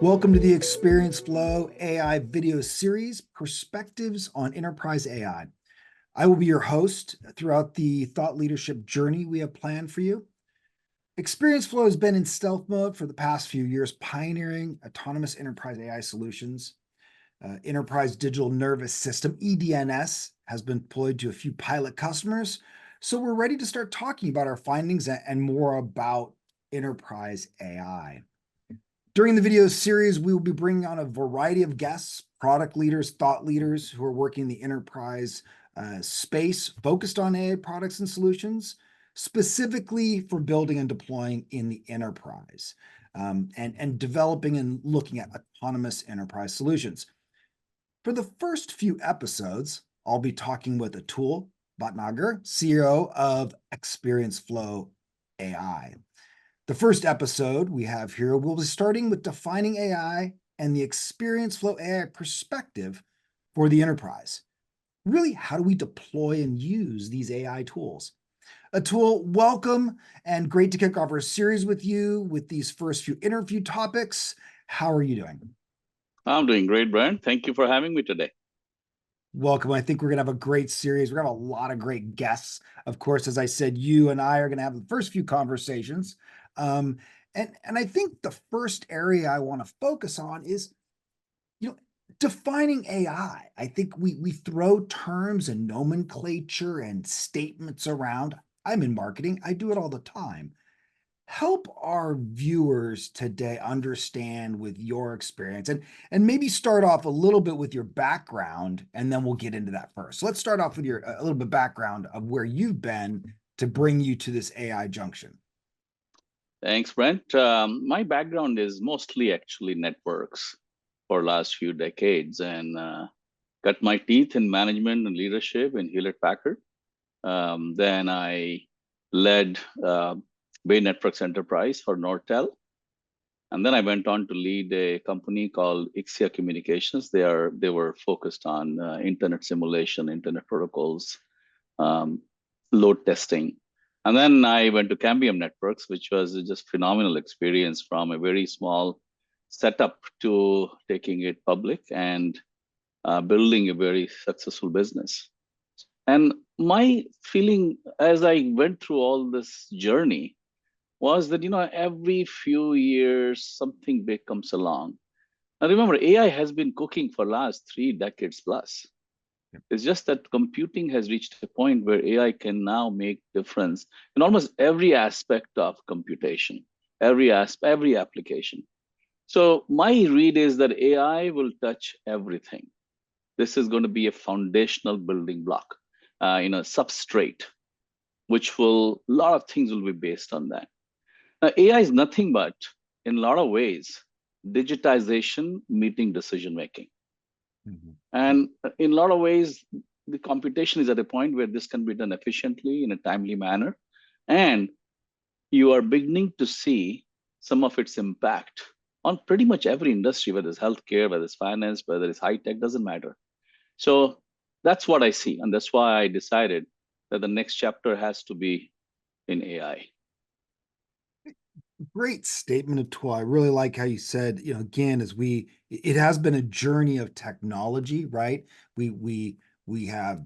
Welcome to the Experience Flow AI video series, Perspectives on Enterprise AI. I will be your host throughout the thought leadership journey we have planned for you. Experience Flow has been in stealth mode for the past few years, pioneering autonomous enterprise AI solutions. Enterprise Digital Nervous System, EDNS, has been deployed to a few pilot customers. So we're ready to start talking about our findings and more about enterprise AI. During the video series, we will be bringing on a variety of guests, product leaders, thought leaders who are working in the enterprise space focused on AI products and solutions, specifically for building and deploying in the enterprise, and developing and looking at autonomous enterprise solutions. For the first few episodes, I'll be talking with Atul Bhatnagar, CEO of ExperienceFlow.AI. The first episode we have here, we'll be starting with defining AI and the experience flow AI perspective for the enterprise. Really, how do we deploy and use these AI tools? Atul, welcome, and great to kick off our series with you with these first few interview topics. How are you doing? I'm doing great, Brent. Thank you for having me today. Welcome. I think we're going to have a great series. We're going to have a lot of great guests. Of course, as I said, you and I are going to have the first few conversations. And I think the first area I want to focus on is, defining AI. I think we throw terms and nomenclature and statements around. I'm in marketing. I do it all the time. Help our viewers today understand with your experience and maybe start off a little bit with your background, and then we'll get into that first. So let's start off with a little bit background of where you've been to bring you to this AI junction. Thanks, Brent. My background is mostly actually networks for last few decades, and got my teeth in management and leadership in Hewlett Packard. Then I led Bay Networks Enterprise for Nortel. And then I went on to lead a company called Ixia Communications. They were focused on internet simulation, internet protocols, load testing. And then I went to Cambium Networks, which was just phenomenal experience from a very small setup to taking it public and building a very successful business. And my feeling as I went through all this journey was that, every few years, something big comes along. Now, remember, AI has been cooking for last 3 decades plus. It's just that computing has reached a point where AI can now make difference in almost every aspect of computation, every application. So my read is that AI will touch everything. This is going to be a foundational building block, substrate, which a lot of things will be based on that. Now, AI is nothing but, in a lot of ways, digitization meeting decision making. Mm-hmm. And in a lot of ways, the computation is at a point where this can be done efficiently in a timely manner. And you are beginning to see some of its impact on pretty much every industry, whether it's healthcare, whether it's finance, whether it's high tech, doesn't matter. So that's what I see. And that's why I decided that the next chapter has to be in AI. Great statement, Atul. I really like how you said, again, it has been a journey of technology, right? We have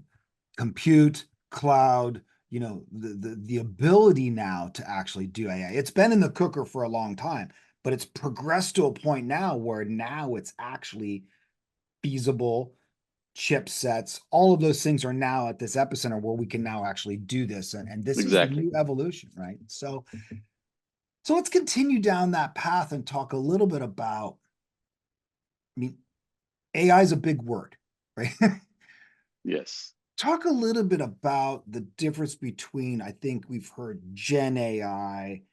compute, cloud, the ability now to actually do AI. It's been in the cooker for a long time, but it's progressed to a point now where now it's actually feasible. Chipsets, all of those things are now at this epicenter where we can now actually do this. And this exactly. is the new evolution, right? So let's continue down that path and talk a little bit about, AI is a big word, right? Yes. Talk a little bit about the difference between, I think we've heard Gen AI,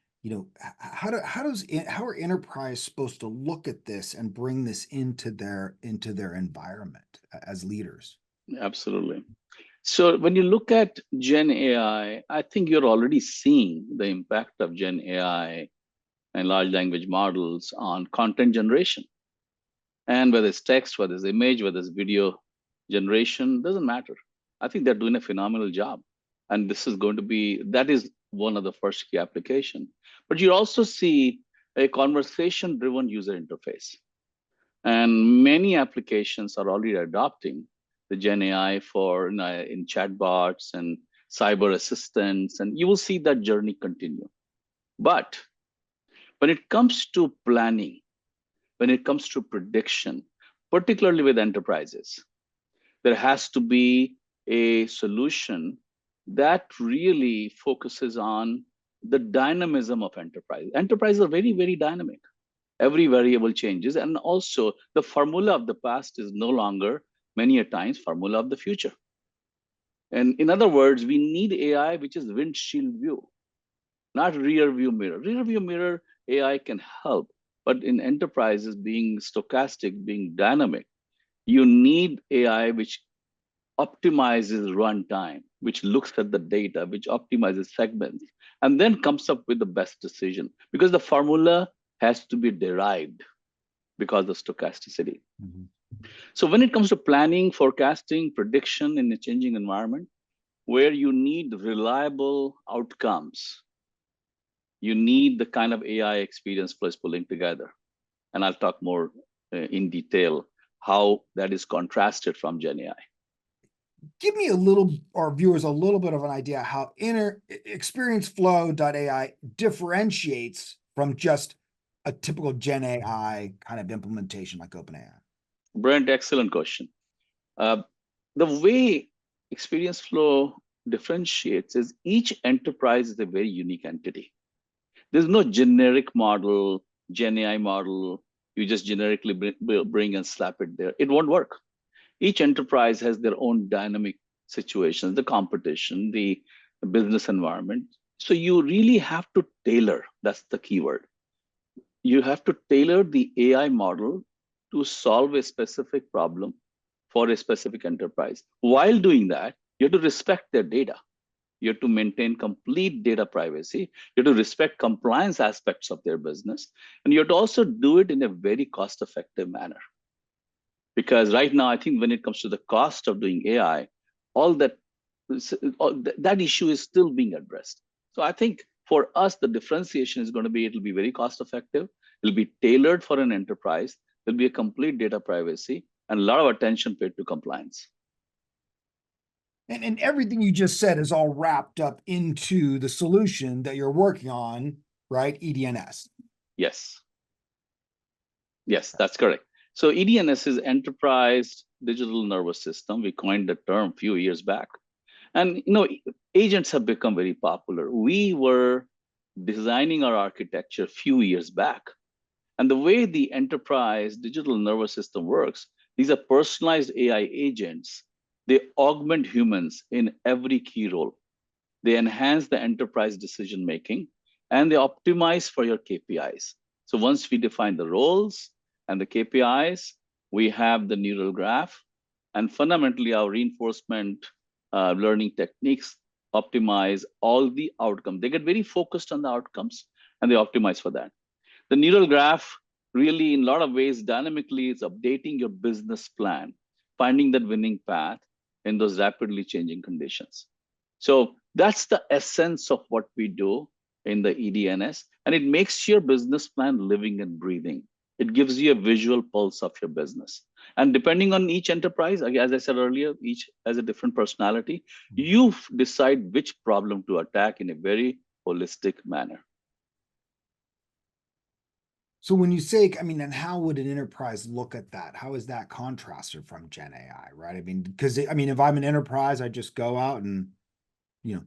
how are enterprise supposed to look at this and bring this into their environment as leaders? Absolutely. So when you look at Gen AI, I think you're already seeing the impact of Gen AI and large language models on content generation. And whether it's text, whether it's image, whether it's video generation, doesn't matter. I think they're doing a phenomenal job. And this is that is one of the first key application. But you also see a conversation-driven user interface. And many applications are already adopting the Gen AI for in chatbots and cyber assistants, and you will see that journey continue. But when it comes to planning, when it comes to prediction, particularly with enterprises, there has to be a solution that really focuses on the dynamism of enterprise. Enterprises are very, very dynamic. Every variable changes, and also the formula of the past is no longer many a times formula of the future. And in other words, we need AI which is windshield view, not rear view mirror. Rear view mirror AI can help, but in enterprises being stochastic, being dynamic, you need AI which optimizes runtime, which looks at the data, which optimizes segments, and then comes up with the best decision, because the formula has to be derived because of stochasticity. Mhm. So when it comes to planning, forecasting, prediction in a changing environment, where you need reliable outcomes, you need the kind of AI experience plus pulling together. And I'll talk more in detail how that is contrasted from Gen AI. Give me a little, our viewers, a little bit of an idea how ExperienceFlow.AI differentiates from just a typical Gen AI kind of implementation like OpenAI. Brent, excellent question. Uh, the way experience flow differentiates is each enterprise is a very unique entity. There's no generic model, Gen AI model, you just generically bring and slap it there. It won't work. Each enterprise has their own dynamic situations, the competition, the business environment. So you really have to tailor, that's the keyword. You have to tailor the AI model to solve a specific problem for a specific enterprise. While doing that, you have to respect their data. You have to maintain complete data privacy. You have to respect compliance aspects of their business. And you have to also do it in a very cost-effective manner. Because right now, I think when it comes to the cost of doing AI, all that that issue is still being addressed. So I think for us, the differentiation is going to be, it'll be very cost effective. It'll be tailored for an enterprise. There'll be a complete data privacy and a lot of attention paid to compliance. And everything you just said is all wrapped up into the solution that you're working on, right? EDNS. Yes. Yes, that's correct. So EDNS is Enterprise Digital Nervous System. We coined the term a few years back. And agents have become very popular. We were designing our architecture a few years back. And the way the enterprise digital nervous system works, these are personalized AI agents. They augment humans in every key role. They enhance the enterprise decision making, and they optimize for your KPIs. So once we define the roles and the KPIs, we have the neural graph, and fundamentally our reinforcement learning techniques optimize all the outcomes. They get very focused on the outcomes and they optimize for that. The neural graph really, in a lot of ways, dynamically is updating your business plan, finding that winning path in those rapidly changing conditions. So that's the essence of what we do in the EDNS, and it makes your business plan living and breathing. It gives you a visual pulse of your business. And depending on each enterprise, as I said earlier, each has a different personality. You decide which problem to attack in a very holistic manner. So when you say, I mean, and how would an enterprise look at that? How is that contrasted from Gen AI, right? I mean, because I mean, if I'm an enterprise, I just go out and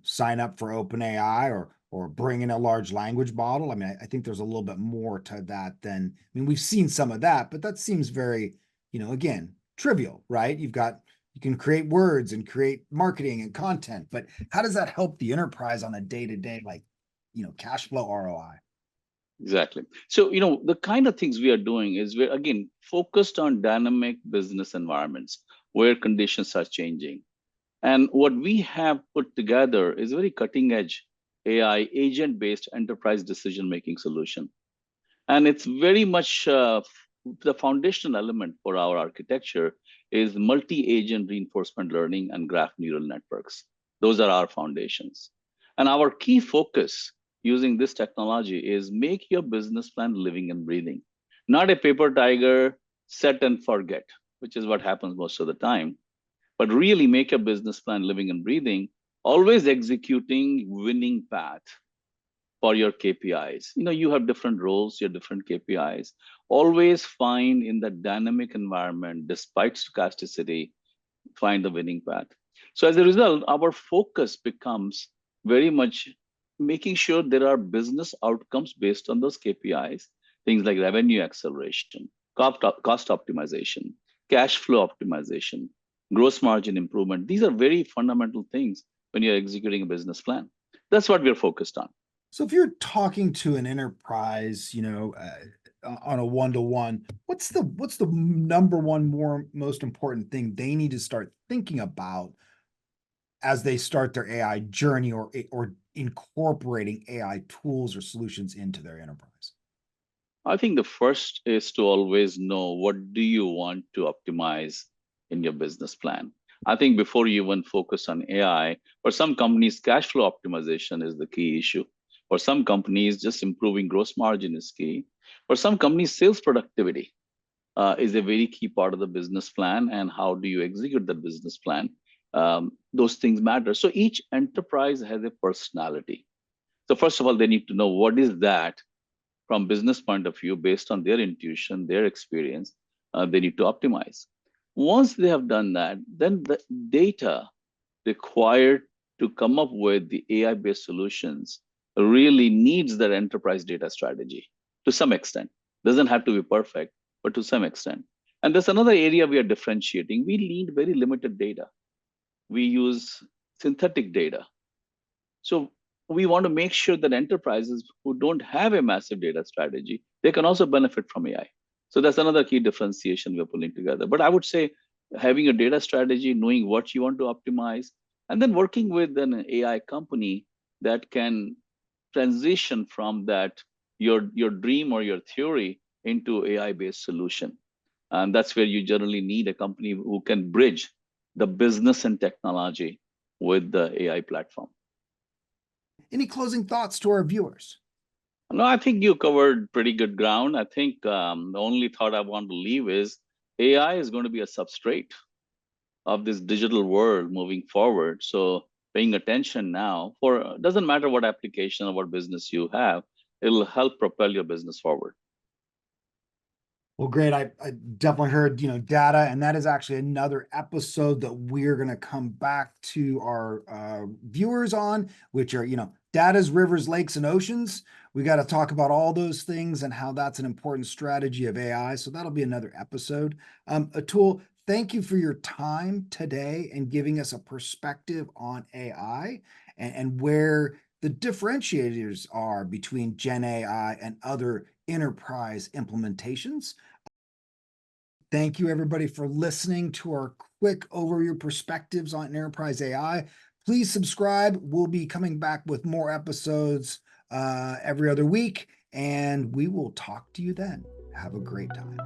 sign up for OpenAI or bring in a large language model. I mean, I think there's a little bit more to that than, I mean, we've seen some of that, but that seems very, again, trivial, right? You can create words and create marketing and content, but how does that help the enterprise on a day-to-day, like, cash flow ROI? Exactly. So, the kind of things we are doing is we're, again, focused on dynamic business environments where conditions are changing. And what we have put together is a very cutting edge AI agent based enterprise decision making solution. And it's very much the foundational element for our architecture is multi agent reinforcement learning and graph neural networks. Those are our foundations. And our key focus using this technology is make your business plan living and breathing, not a paper tiger, set and forget, which is what happens most of the time. But really make a business plan living and breathing, always executing winning path for your KPIs. You have different roles, your different KPIs. Always find in the dynamic environment, despite stochasticity, find the winning path. So as a result, our focus becomes very much making sure there are business outcomes based on those KPIs, things like revenue acceleration, cost optimization, cash flow optimization, gross margin improvement. These are very fundamental things when you're executing a business plan. That's what we're focused on. So if you're talking to an enterprise, on a one-to-one, what's the number one most important thing they need to start thinking about as they start their AI journey or incorporating AI tools or solutions into their enterprise? I think the first is to always know what do you want to optimize in your business plan. I think before you even focus on AI, for some companies, cash flow optimization is the key issue. For some companies, just improving gross margin is key. For some companies, sales productivity is a very key part of the business plan, and how do you execute the business plan? Those things matter. So each enterprise has a personality. So first of all, they need to know what is that from business point of view based on their intuition, their experience. They need to optimize. Once they have done that, then the data required to come up with the AI-based solutions really needs that enterprise data strategy to some extent. Doesn't have to be perfect, but to some extent. And there's another area we are differentiating. We need very limited data. We use synthetic data. So we want to make sure that enterprises who don't have a massive data strategy, they can also benefit from AI. So that's another key differentiation we're pulling together. But I would say having a data strategy, knowing what you want to optimize, and then working with an AI company that can transition from that your dream or your theory into AI-based solution. And that's where you generally need a company who can bridge the business and technology with the AI platform. Any closing thoughts to our viewers? No, I think you covered pretty good ground. I think the only thought I want to leave is AI is going to be a substrate of this digital world moving forward. So paying attention now, for doesn't matter what application or what business you have, it'll help propel your business forward. Well, great. I definitely heard, data, and that is actually another episode that we're going to come back to our viewers on, which are, data's rivers, lakes, and oceans. We got to talk about all those things and how that's an important strategy of AI. So that'll be another episode. Atul, thank you for your time today and giving us a perspective on AI and where the differentiators are between Gen AI and other enterprise implementations. Thank you, everybody, for listening to our quick overview perspectives on enterprise AI. Please subscribe. We'll be coming back with more episodes every other week, and we will talk to you then. Have a great time.